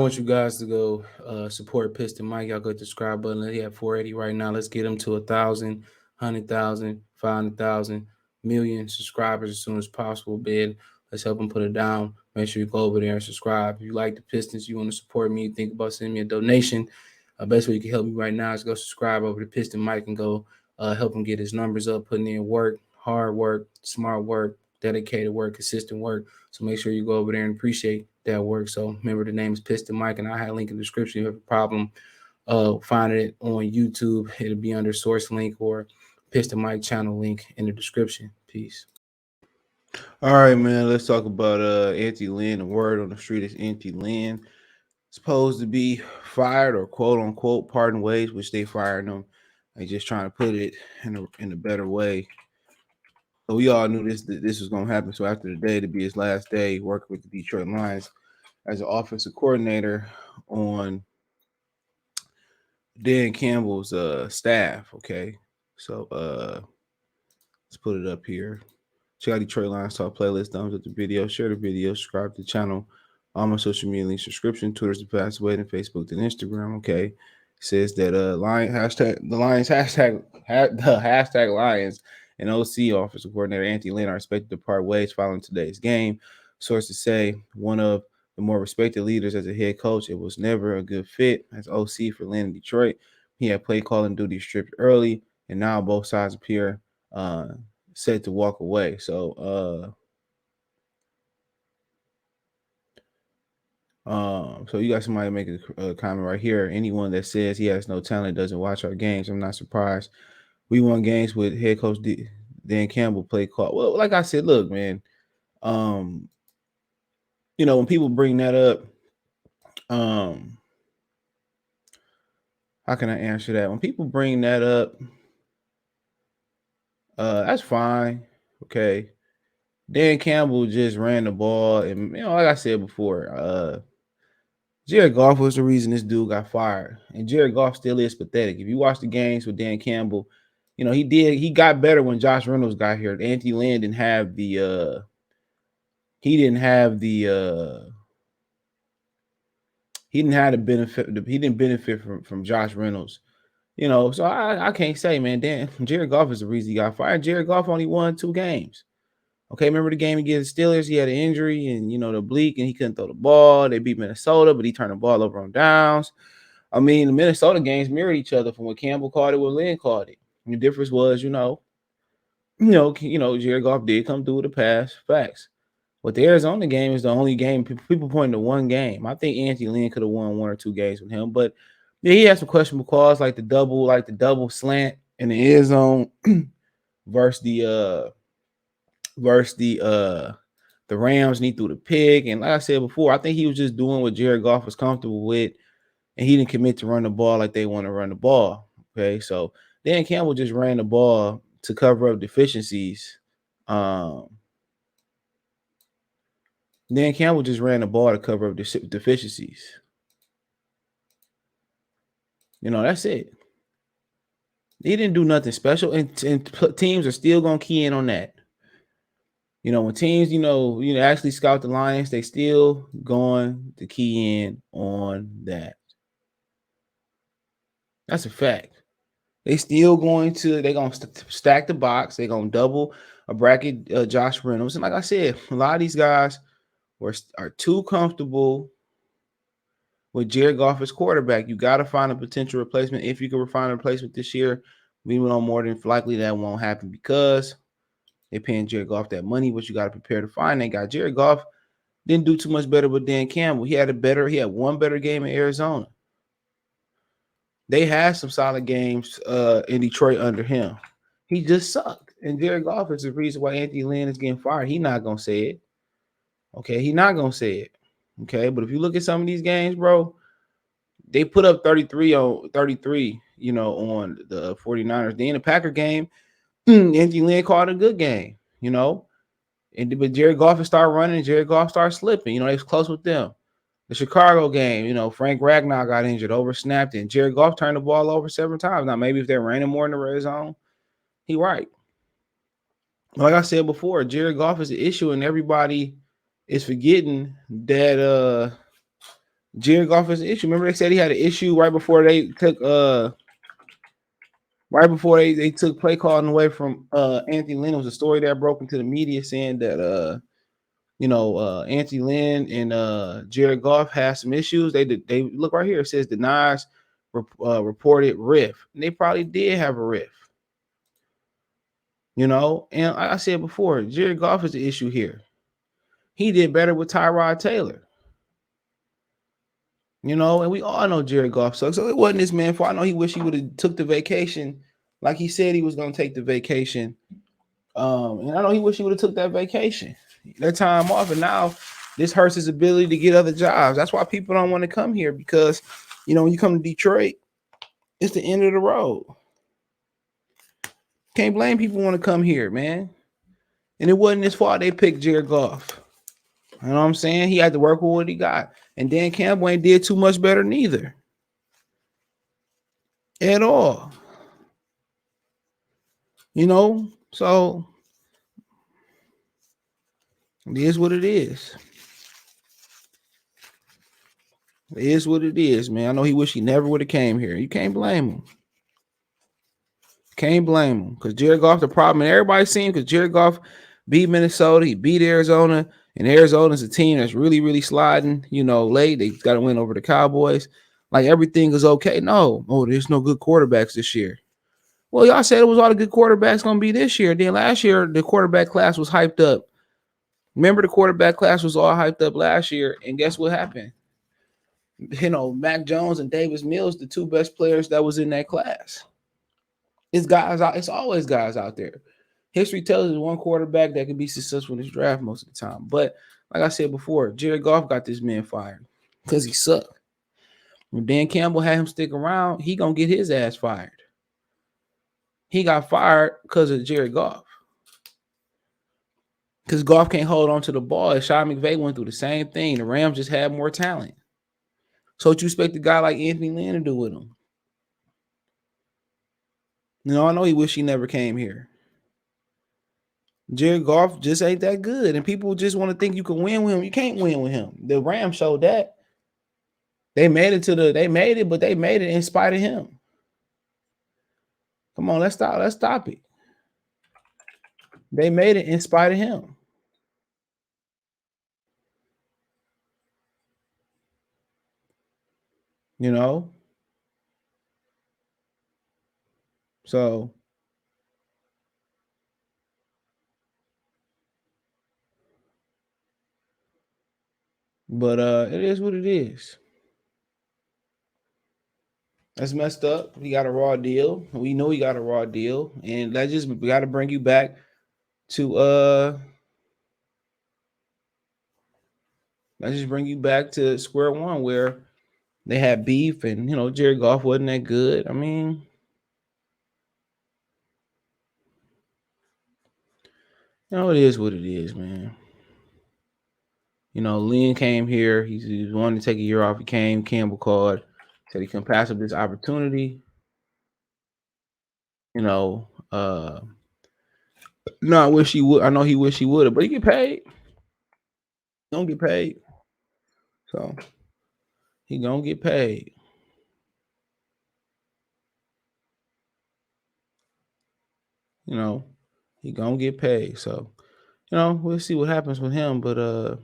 want you guys to go support Piston Mike. Y'all go hit the subscribe button. He at 480 right now. Let's get him to 1,000, 100,000, 500,000, million subscribers as soon as possible, bid. Let's help him put it down. Make sure you go over there and subscribe. If you like the Pistons, you want to support me, think about sending me a donation. Best way you can help me right now is go subscribe over to Piston Mike and go help him get his numbers up, putting in work, hard work, smart work, dedicated work, consistent work. So make sure you go over there and appreciate that work. So remember, the name is Piston Mike, and I have a link in the description. If you have a problem finding it on YouTube, it'll be under source link or Piston Mike channel link in the description. Peace. All right, man. Let's talk about Auntie Lynn. The word on the street is Auntie Lynn supposed to be fired or quote unquote pardon ways, which they fired them. They just trying to put it in a better way. So we all knew this was gonna happen. So after the day to be his last day working with the Detroit Lions as an offensive coordinator on Dan Campbell's staff. Okay. So let's put it up here. Check out Detroit Lions Talk playlist, thumbs up the video, share the video, subscribe to the channel. All my social media links, subscription, Twitter's the fastest way, and Facebook and Instagram. Okay. It says that Lions hashtag the hashtag Lions and OC offensive coordinator Auntie Lynn are expected to part ways following today's game. Sources say one of the more respected leaders as a head coach, it was never a good fit as OC for Lynn in Detroit. He had play calling duty stripped early, and now both sides appear set to walk away. So you got somebody make a comment right here. Anyone that says he has no talent doesn't watch our games. I'm not surprised. We won games with head coach Dan Campbell play call. Well, like I said, look, man. When people bring that up, how can I answer that? When people bring that up, that's fine. Okay. Dan Campbell just ran the ball, and like I said before, Jared Goff was the reason this dude got fired, and Jared Goff still is pathetic. If you watch the games with Dan Campbell, he got better when Josh Reynolds got here. Auntie Lynn didn't have the he didn't have the benefit. He didn't benefit from Josh Reynolds. So I can't say, man. Jared Goff is the reason he got fired. Jared Goff only won 2 games. Okay, remember the game against the Steelers? He had an injury and, the oblique, and he couldn't throw the ball. They beat Minnesota, but he turned the ball over on downs. I mean, the Minnesota games mirrored each other from when Campbell called it, when Lynn called it. And the difference was, Jared Goff did come through with a pass. Facts. But the Arizona game is the only game people pointing to one game. I think Auntie Lynn could have won 1 or 2 games with him, but yeah, he had some questionable calls like the double slant in the end zone versus the Rams, and he threw the pick. And like I said before, I think he was just doing what Jared Goff was comfortable with, and he didn't commit to run the ball like they want to run the ball. Okay, so Dan Campbell just ran the ball to cover up deficiencies. Dan Campbell just ran the ball to cover up deficiencies. That's it. He didn't do nothing special, and teams are still gonna key in on that. When teams, actually scout the Lions, they still going to key in on that. That's a fact. They're going to stack the box. They're going to double a bracket Josh Reynolds. And like I said, a lot of these guys are too comfortable with Jared Goff as quarterback. You got to find a potential replacement. If you can find a replacement this year, we know more than likely that won't happen because they're paying Jared Goff that money, but you got to prepare to find that guy. Jared Goff didn't do too much better with Dan Campbell. He had one better game in Arizona. They had some solid games in Detroit under him. He just sucked. And Jared Goff is the reason why Auntie Lynn is getting fired. He's not going to say it. Okay, he's not going to say it. Okay, but if you look at some of these games, bro, they put up 33 on 33, on the 49ers. Then the Packer game, Auntie Lynn called a good game, but Jared Goff started running and Jared Goff started slipping. They was close with them. The Chicago game, Frank Ragnar got injured, oversnapped, and Jared Goff turned the ball over 7 times. Now, maybe if they're raining more in the red zone, he right. Like I said before, Jared Goff is an issue, and everybody is forgetting that Jared Goff is an issue. Remember they said he had an issue right before they took they took play calling away from Anthony Lynn. It was a story that broke into the media saying that Anthony Lynn and Jared Goff had some issues. They look right here. It says denies reported riff. And they probably did have a riff. And like I said before, Jared Goff is the issue here. He did better with Tyrod Taylor. And we all know Jared Goff sucks. So it wasn't this man fault. I know he wish he would have took the vacation like he said he was gonna take the vacation. And I know he wish he would have took that vacation, that time off. And now this hurts his ability to get other jobs. That's why people don't want to come here because when you come to Detroit, it's the end of the road. Can't blame people want to come here, man. And it wasn't his fault they picked Jared Goff. You know what I'm saying? He had to work with what he got. And Dan Campbell ain't did too much better neither. At all. So it is what it is. It is what it is, man. I know he wish he never would have came here. You can't blame him. Can't blame him. Because Jared Goff, the problem, and everybody's seen because Jared Goff beat Minnesota, he beat Arizona, and Arizona's a team that's really, really sliding, late. They got to win over the Cowboys. Like everything is okay. No, there's no good quarterbacks this year. Well, y'all said it was all the good quarterbacks going to be this year. Then last year, the quarterback class was hyped up. Remember, the quarterback class was all hyped up last year, and guess what happened? Mac Jones and Davis Mills, the two best players that was in that class. It's guys out. It's always guys out there. History tells us one quarterback that can be successful in this draft most of the time. But like I said before, Jared Goff got this man fired because he sucked. When Dan Campbell had him stick around, he gonna get his ass fired. He got fired because of Jared Goff. Because Goff can't hold on to the ball. And Sean McVay went through the same thing. The Rams just had more talent. So what you expect a guy like Anthony Lynn to do with him? I know he wish he never came here. Jared Goff just ain't that good. And people just want to think you can win with him. You can't win with him. The Rams showed that. They made it, but they made it in spite of him. Come on, let's stop it. They made it in spite of him. So but it is what it is. That's messed up. He got a raw deal. We know he got a raw deal. And we got to bring you back to let's just bring you back to square one where they had beef and Jared Goff wasn't that good. I mean, it is what it is, man. Lynn came here. He wanted to take a year off. He came. Campbell called. Said he couldn't pass up this opportunity. No, I wish he would. I know he wish he would have, but he get paid. Don't get paid. So he gonna get paid. He gonna get paid. So, we'll see what happens with him. But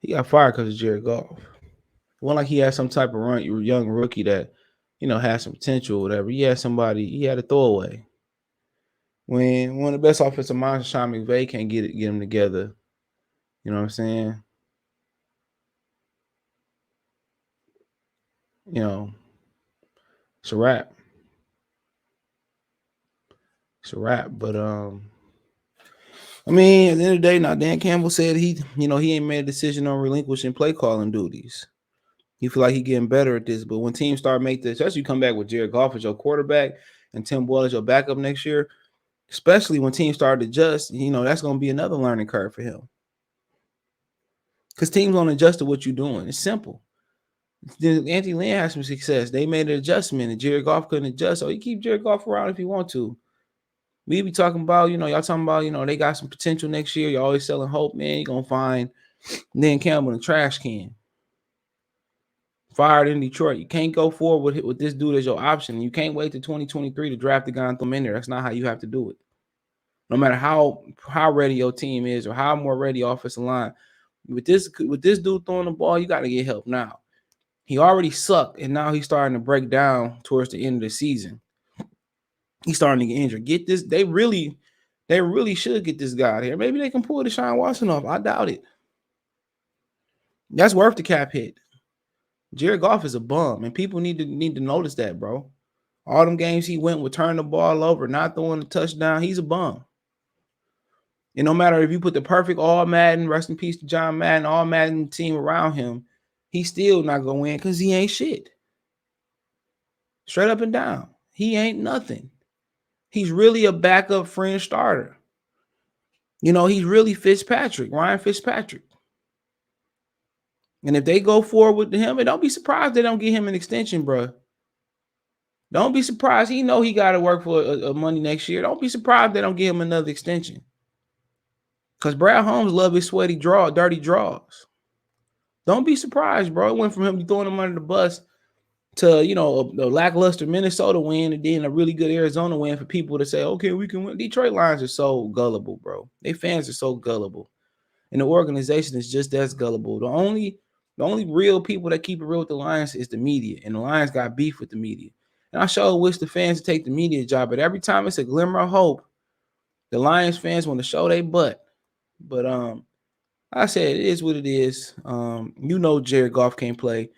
he got fired because of Jared Goff. It wasn't like he had some type of young rookie that, had some potential or whatever. He had a throwaway. When one of the best offensive minds, Sean McVay, can't get them together. You know what I'm saying? It's a wrap. It's a wrap. But I mean, at the end of the day, now Dan Campbell said he ain't made a decision on relinquishing play calling duties. He feel like he getting better at this. But when teams start making this, especially you come back with Jared Goff as your quarterback and Tim Boyle as your backup next year, especially when teams start to adjust, that's going to be another learning curve for him. Because teams don't adjust to what you're doing. It's simple. Anthony Lynn had some success. They made an adjustment, and Jared Goff couldn't adjust. So you keep Jared Goff around if you want to. We be talking about, y'all talking about, they got some potential next year. You're always selling hope, man. You're going to find Dan Campbell in the trash can. fired in Detroit. You can't go forward with this dude as your option. You can't wait to 2023 to draft the guy and throw him in there. That's not how you have to do it. No matter how ready your team is or how more ready offensive line. With this dude throwing the ball, you got to get help now. He already sucked, and now he's starting to break down towards the end of the season. He's starting to get injured. Get this. They really should get this guy here. Maybe they can pull Deshaun Watson off. I doubt it. That's worth the cap hit. Jared Goff is a bum, and people need to notice that, bro. All them games he went with turning the ball over, not throwing a touchdown, he's a bum. And no matter if you put the perfect all Madden, rest in peace to John Madden, all Madden team around him, he's still not gonna win because he ain't shit. Straight up and down. He ain't nothing. He's really a backup fringe starter. You know, he's really Fitzpatrick, Ryan Fitzpatrick. And if they go forward with him, and don't be surprised they don't get him an extension, bro. Don't be surprised. He know he got to work for a money next year. Don't be surprised they don't give him another extension. Because Brad Holmes love his sweaty dirty draws. Don't be surprised, bro. It went from him throwing him under the bus to, you know, a lackluster Minnesota win and then a really good Arizona win for people to say, okay, we can win. Detroit Lions are so gullible, bro. Their fans are so gullible. And the organization is just as gullible. The only real people that keep it real with the Lions is the media. And the Lions got beef with the media. And I sure wish the fans would take the media job, but every time it's a glimmer of hope, the Lions fans want to show their butt. But I said it is what it is. You know Jared Goff can't play.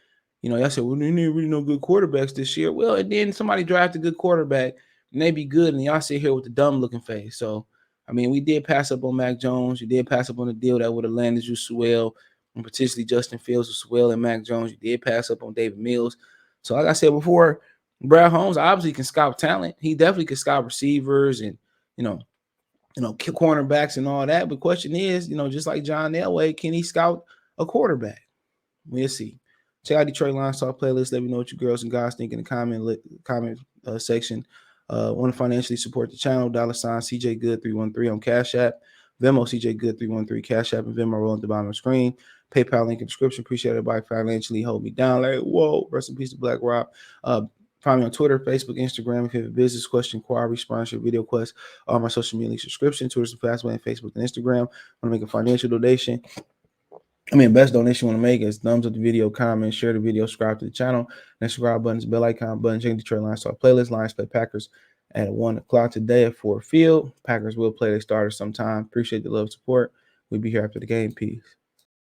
You know, I said, well, there ain't really no good quarterbacks this year. Well, and then somebody drafted a good quarterback, and they be good, and y'all sit here with the dumb looking face. So, I mean, we did pass up on Mac Jones. You did pass up on the deal that would have landed you Sewell, and potentially Justin Fields with Sewell and Mac Jones. You did pass up on David Mills. So, like I said before, Brad Holmes obviously can scout talent. He definitely can scout receivers and, you know, cornerbacks and all that. But the question is, you know, just like John Elway, can he scout a quarterback? We'll see. Check out Detroit Lions Talk playlist. Let me know what you girls and guys think in the comment section. Want to financially support the channel? $ CJ Good 313 on Cash App, Venmo CJ Good 313 Cash App, and Venmo roll at the bottom of the screen. PayPal link in the description. Appreciate everybody financially hold me down. Like, whoa, rest in peace to Black Rob. Find me on Twitter, Facebook, Instagram. If you have a business question, query, sponsorship, video quest, all my social media subscription. Twitter's the fast way, and Facebook and Instagram. Want to make a financial donation? Best donation you want to make is thumbs up the video, comment, share the video, subscribe to the channel. And subscribe buttons, bell icon button. Check the Detroit Lions Talk playlist. Lions play Packers at 1 o'clock today at Ford Field. Packers will play their starters sometime. Appreciate the love and support. We'll be here after the game. Peace.